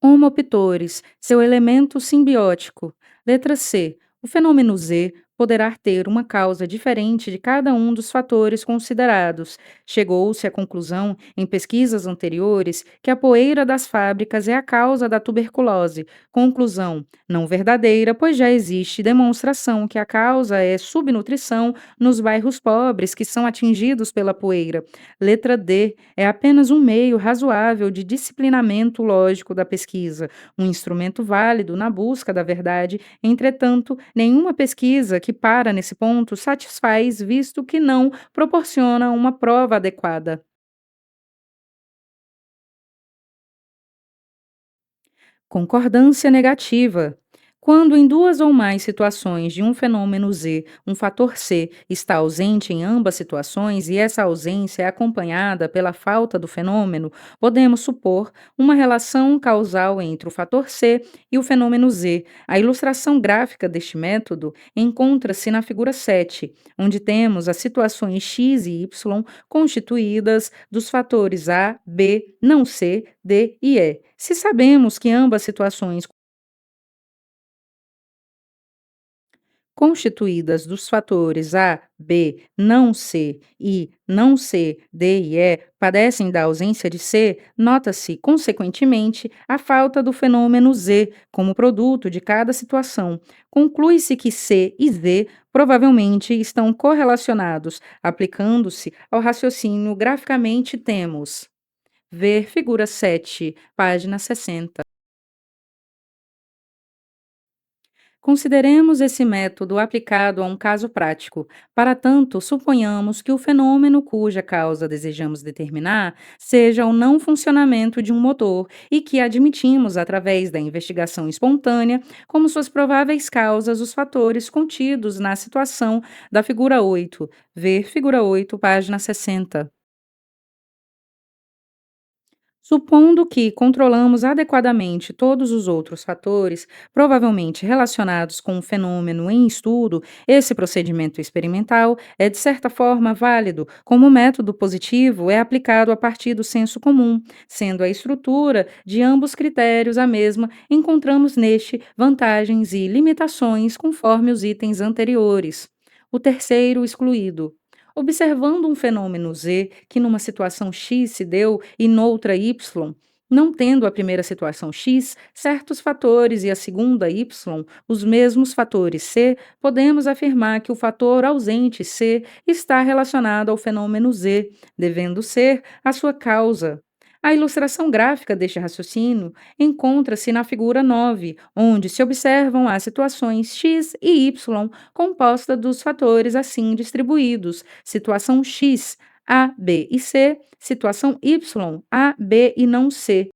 Homoptores, seu elemento simbiótico. Letra C. O fenômeno Z poderá ter uma causa diferente de cada um dos fatores considerados. Chegou-se à conclusão, em pesquisas anteriores, que a poeira das fábricas é a causa da tuberculose. Conclusão não verdadeira, pois já existe demonstração que a causa é subnutrição nos bairros pobres que são atingidos pela poeira. Letra D. É apenas um meio razoável de disciplinamento lógico da pesquisa, um instrumento válido na busca da verdade. Entretanto, nenhuma pesquisa que para nesse ponto satisfaz, visto que não proporciona uma prova adequada. Concordância negativa. Quando em duas ou mais situações de um fenômeno Z, um fator C está ausente em ambas situações e essa ausência é acompanhada pela falta do fenômeno, podemos supor uma relação causal entre o fator C e o fenômeno Z. A ilustração gráfica deste método encontra-se na figura 7, onde temos as situações X e Y constituídas dos fatores A, B, não C, D e E. Se sabemos que ambas situações constituídas dos fatores A, B, não C e não C, D e E padecem da ausência de C, nota-se, consequentemente, a falta do fenômeno Z como produto de cada situação. Conclui-se que C e Z provavelmente estão correlacionados. Aplicando-se ao raciocínio graficamente, temos ver figura 7, página 60. Consideremos esse método aplicado a um caso prático. Para tanto, suponhamos que o fenômeno cuja causa desejamos determinar seja o não funcionamento de um motor e que admitimos, através da investigação espontânea, como suas prováveis causas os fatores contidos na situação da figura 8. Ver figura 8, página 60. Supondo que controlamos adequadamente todos os outros fatores, provavelmente relacionados com o fenômeno em estudo, esse procedimento experimental é, de certa forma, válido, como método positivo é aplicado a partir do senso comum, sendo a estrutura de ambos critérios a mesma, encontramos neste vantagens e limitações conforme os itens anteriores. O terceiro excluído. Observando um fenômeno Z que numa situação X se deu e noutra Y, não tendo a primeira situação X, certos fatores e a segunda Y, os mesmos fatores C, podemos afirmar que o fator ausente C está relacionado ao fenômeno Z, devendo ser a sua causa. A ilustração gráfica deste raciocínio encontra-se na figura 9, onde se observam as situações X e Y composta dos fatores assim distribuídos: situação X, A, B e C, situação Y, A, B e não C.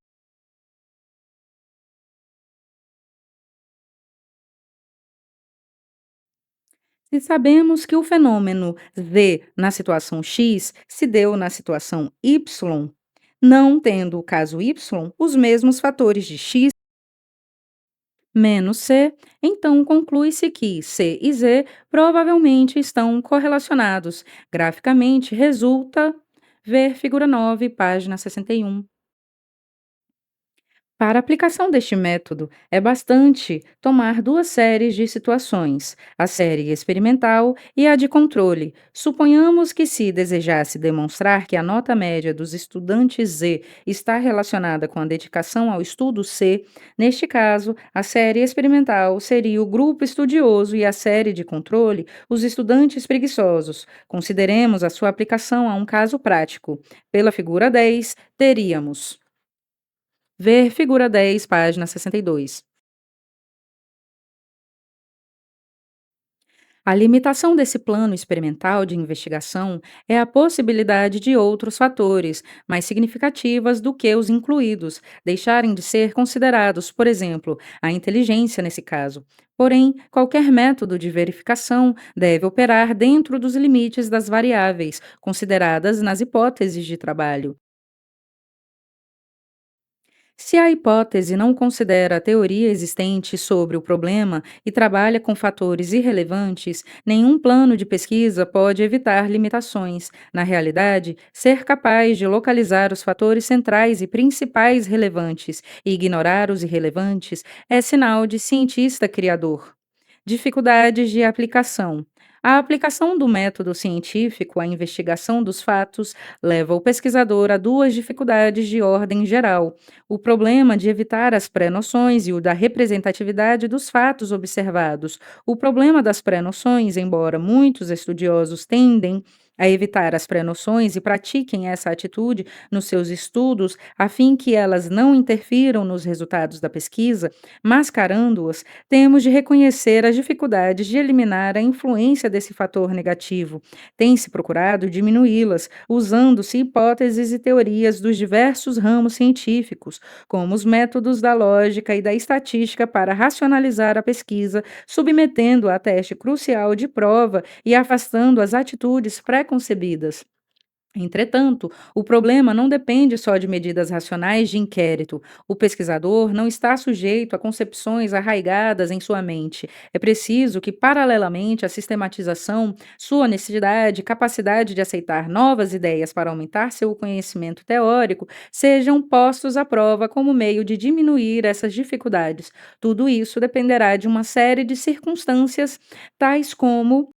Se sabemos que o fenômeno Z na situação X se deu na situação Y, não tendo o caso Y, os mesmos fatores de X menos C, então conclui-se que C e Z provavelmente estão correlacionados. Graficamente, resulta ver figura 9, página 61. Para a aplicação deste método, é bastante tomar duas séries de situações, a série experimental e a de controle. Suponhamos que, se desejasse demonstrar que a nota média dos estudantes Z está relacionada com a dedicação ao estudo C, neste caso, a série experimental seria o grupo estudioso e a série de controle, os estudantes preguiçosos. Consideremos a sua aplicação a um caso prático. Pela figura 10, teríamos. Ver figura 10, página 62. A limitação desse plano experimental de investigação é a possibilidade de outros fatores, mais significativas do que os incluídos, deixarem de ser considerados, por exemplo, a inteligência nesse caso. Porém, qualquer método de verificação deve operar dentro dos limites das variáveis consideradas nas hipóteses de trabalho. Se a hipótese não considera a teoria existente sobre o problema e trabalha com fatores irrelevantes, nenhum plano de pesquisa pode evitar limitações. Na realidade, ser capaz de localizar os fatores centrais e principais relevantes e ignorar os irrelevantes é sinal de cientista criador. Dificuldades de aplicação. A aplicação do método científico à investigação dos fatos leva o pesquisador a duas dificuldades de ordem geral: o problema de evitar as pré-noções e o da representatividade dos fatos observados. O problema das pré-noções, embora muitos estudiosos tendem a evitar as pré-noções e pratiquem essa atitude nos seus estudos a fim que elas não interfiram nos resultados da pesquisa, mascarando-os, temos de reconhecer as dificuldades de eliminar a influência desse fator negativo. Tem-se procurado diminuí-las, usando-se hipóteses e teorias dos diversos ramos científicos, como os métodos da lógica e da estatística para racionalizar a pesquisa, submetendo-a a teste crucial de prova e afastando as atitudes pré-concebidas. Entretanto, o problema não depende só de medidas racionais de inquérito. O pesquisador não está sujeito a concepções arraigadas em sua mente. É preciso que, paralelamente à sistematização, sua necessidade e capacidade de aceitar novas ideias para aumentar seu conhecimento teórico sejam postos à prova como meio de diminuir essas dificuldades. Tudo isso dependerá de uma série de circunstâncias, tais como.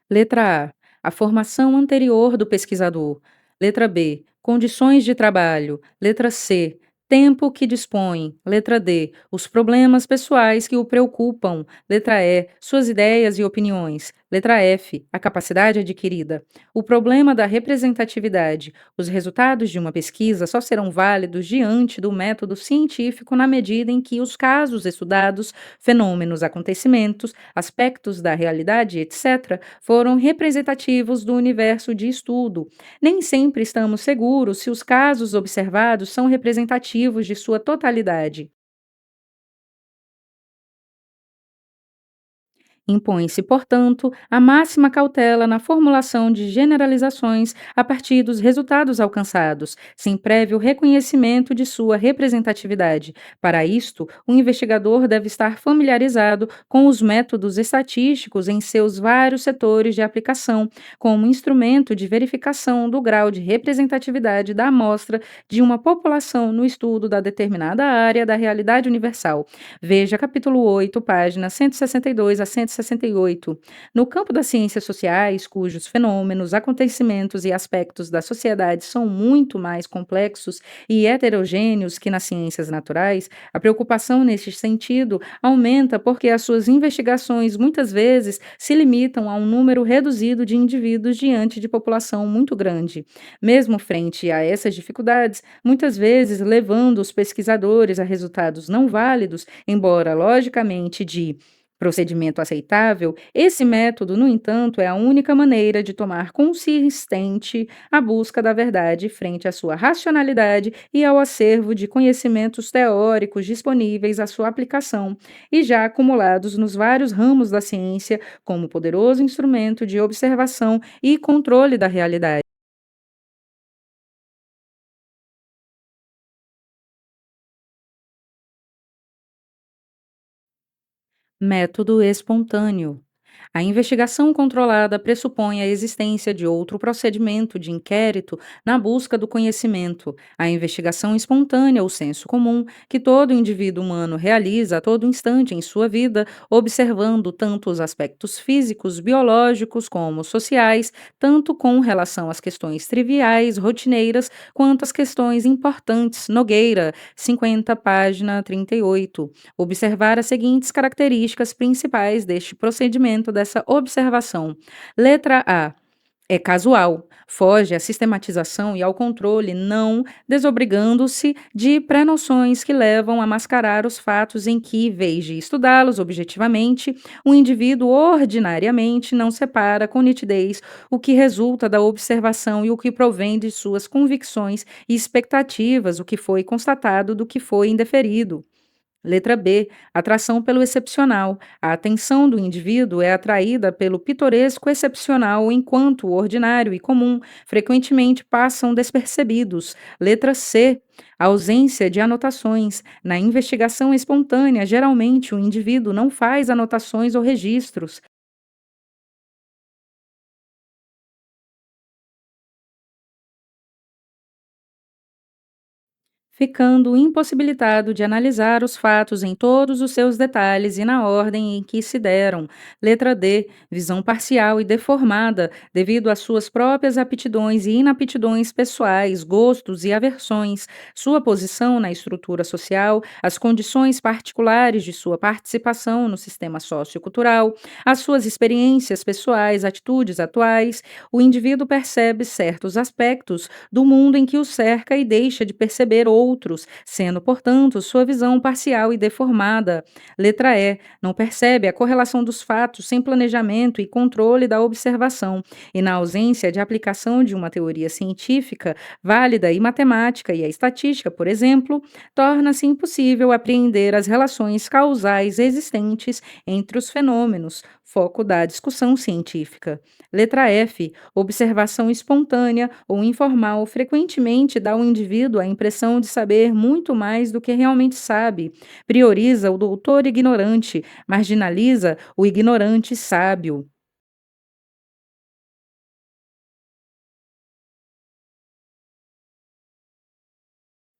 Letra A formação anterior do pesquisador. Letra B. Condições de trabalho. Letra C. Tempo que dispõe. Letra D. Os problemas pessoais que o preocupam. Letra E. Suas ideias e opiniões. Letra F. A capacidade adquirida. O problema da representatividade. Os resultados de uma pesquisa só serão válidos diante do método científico na medida em que os casos estudados, fenômenos, acontecimentos, aspectos da realidade, etc., foram representativos do universo de estudo. Nem sempre estamos seguros se os casos observados são representativos de sua totalidade. Impõe-se, portanto, a máxima cautela na formulação de generalizações a partir dos resultados alcançados, sem prévio reconhecimento de sua representatividade. Para isto, o investigador deve estar familiarizado com os métodos estatísticos em seus vários setores de aplicação, como instrumento de verificação do grau de representatividade da amostra de uma população no estudo da determinada área da realidade universal. Veja capítulo 8, páginas 162 a 168. No campo das ciências sociais, cujos fenômenos, acontecimentos e aspectos da sociedade são muito mais complexos e heterogêneos que nas ciências naturais, a preocupação neste sentido aumenta porque as suas investigações muitas vezes se limitam a um número reduzido de indivíduos diante de população muito grande. Mesmo frente a essas dificuldades, muitas vezes levando os pesquisadores a resultados não válidos, embora logicamente de procedimento aceitável, esse método, no entanto, é a única maneira de tomar consistente a busca da verdade frente à sua racionalidade e ao acervo de conhecimentos teóricos disponíveis à sua aplicação e já acumulados nos vários ramos da ciência como poderoso instrumento de observação e controle da realidade. Método espontâneo. A investigação controlada pressupõe a existência de outro procedimento de inquérito na busca do conhecimento. A investigação espontânea, o senso comum, que todo indivíduo humano realiza a todo instante em sua vida, observando tanto os aspectos físicos, biológicos como sociais, tanto com relação às questões triviais, rotineiras, quanto às questões importantes. Nogueira, 50, página 38. Observar as seguintes características principais deste procedimento, dessa observação. Letra A. É casual, foge à sistematização e ao controle, não desobrigando-se de pré-noções que levam a mascarar os fatos em que, em vez de estudá-los objetivamente, o indivíduo ordinariamente não separa com nitidez o que resulta da observação e o que provém de suas convicções e expectativas, o que foi constatado do que foi indeferido. Letra B. Atração pelo excepcional. A atenção do indivíduo é atraída pelo pitoresco excepcional, enquanto o ordinário e comum frequentemente passam despercebidos. Letra C. Ausência de anotações. Na investigação espontânea, geralmente o indivíduo não faz anotações ou registros. Ficando impossibilitado de analisar os fatos em todos os seus detalhes e na ordem em que se deram. Letra D. Visão parcial e deformada, devido às suas próprias aptidões e inaptidões pessoais, gostos e aversões, sua posição na estrutura social, as condições particulares de sua participação no sistema sociocultural, as suas experiências pessoais, atitudes atuais, o indivíduo percebe certos aspectos do mundo em que o cerca e deixa de perceber outros, sendo, portanto, sua visão parcial e deformada. Letra E. Não percebe a correlação dos fatos sem planejamento e controle da observação, e na ausência de aplicação de uma teoria científica válida e matemática e a estatística, por exemplo, torna-se impossível apreender as relações causais existentes entre os fenômenos, foco da discussão científica. Letra F. Observação espontânea ou informal frequentemente dá ao indivíduo a impressão de saber muito mais do que realmente sabe. Prioriza o doutor ignorante, marginaliza o ignorante sábio.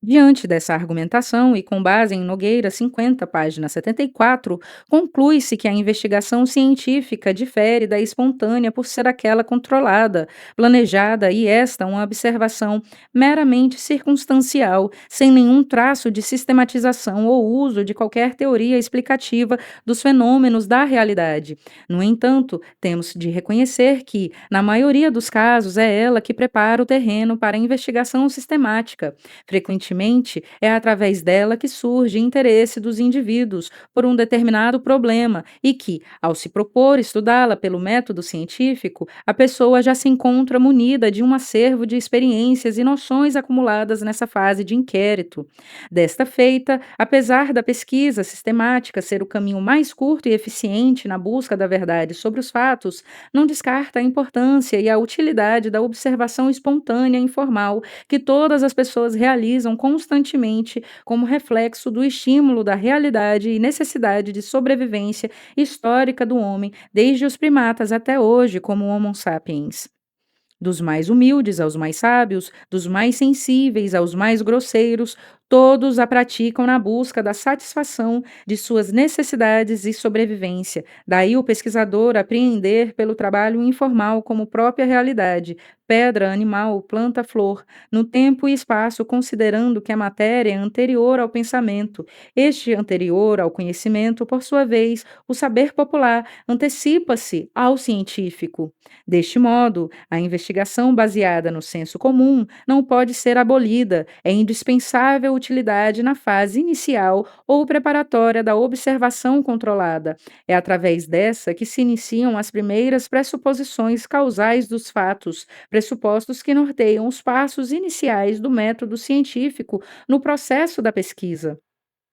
Diante dessa argumentação e com base em Nogueira 50, página 74, conclui-se que a investigação científica difere da espontânea por ser aquela controlada, planejada e esta uma observação meramente circunstancial, sem nenhum traço de sistematização ou uso de qualquer teoria explicativa dos fenômenos da realidade. No entanto, temos de reconhecer que, na maioria dos casos, é ela que prepara o terreno para a investigação sistemática. Frequentemente, Consequentemente, é através dela que surge interesse dos indivíduos por um determinado problema e que, ao se propor estudá-la pelo método científico, a pessoa já se encontra munida de um acervo de experiências e noções acumuladas nessa fase de inquérito. Desta feita, apesar da pesquisa sistemática ser o caminho mais curto e eficiente na busca da verdade sobre os fatos, não descarta a importância e a utilidade da observação espontânea e informal que todas as pessoas realizam constantemente como reflexo do estímulo da realidade e necessidade de sobrevivência histórica do homem, desde os primatas até hoje, como o Homo sapiens. Dos mais humildes aos mais sábios, dos mais sensíveis aos mais grosseiros, todos a praticam na busca da satisfação de suas necessidades e sobrevivência. Daí o pesquisador apreender pelo trabalho informal como própria realidade, pedra, animal, planta, flor, no tempo e espaço, considerando que a matéria é anterior ao pensamento, este anterior ao conhecimento, por sua vez, o saber popular antecipa-se ao científico. Deste modo, a investigação baseada no senso comum não pode ser abolida, é indispensável utilidade na fase inicial ou preparatória da observação controlada. É através dessa que se iniciam as primeiras pressuposições causais dos fatos, pressupostos que norteiam os passos iniciais do método científico no processo da pesquisa.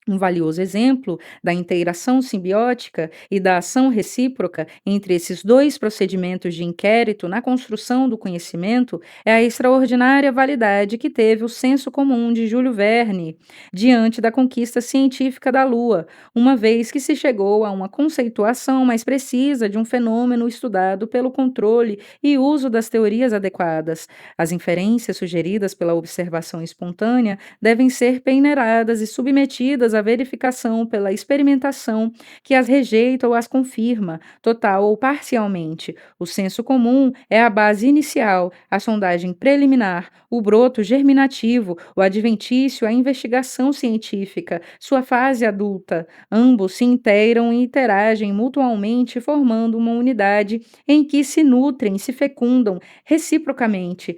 Um valioso exemplo da interação simbiótica e da ação recíproca entre esses dois procedimentos de inquérito na construção do conhecimento é a extraordinária validade que teve o senso comum de Júlio Verne diante da conquista científica da Lua, uma vez que se chegou a uma conceituação mais precisa de um fenômeno estudado pelo controle e uso das teorias adequadas. As inferências sugeridas pela observação espontânea devem ser peneiradas e submetidas à verificação pela experimentação que as rejeita ou as confirma, total ou parcialmente. O senso comum é a base inicial, a sondagem preliminar, o broto germinativo, o adventício, a investigação científica, sua fase adulta. Ambos se inteiram e interagem mutualmente, formando uma unidade em que se nutrem, se fecundam reciprocamente.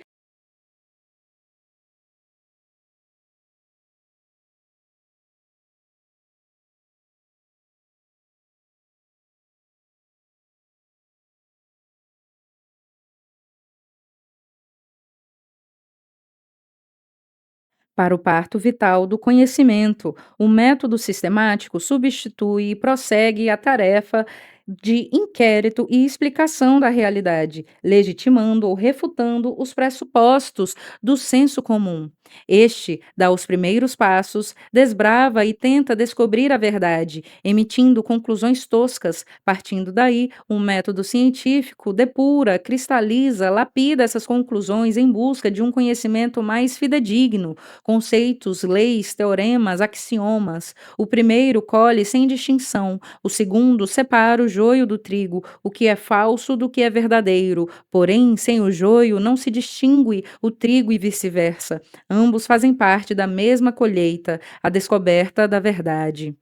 Para o parto vital do conhecimento, o método sistemático substitui e prossegue a tarefa de inquérito e explicação da realidade, legitimando ou refutando os pressupostos do senso comum. Este dá os primeiros passos, desbrava e tenta descobrir a verdade, emitindo conclusões toscas. Partindo daí, um método científico depura, cristaliza, lapida essas conclusões em busca de um conhecimento mais fidedigno, conceitos, leis, teoremas, axiomas. O primeiro colhe sem distinção, o segundo separa o joio do trigo, o que é falso do que é verdadeiro. Porém, sem o joio não se distingue o trigo e vice-versa. Ambos fazem parte da mesma colheita, a descoberta da verdade.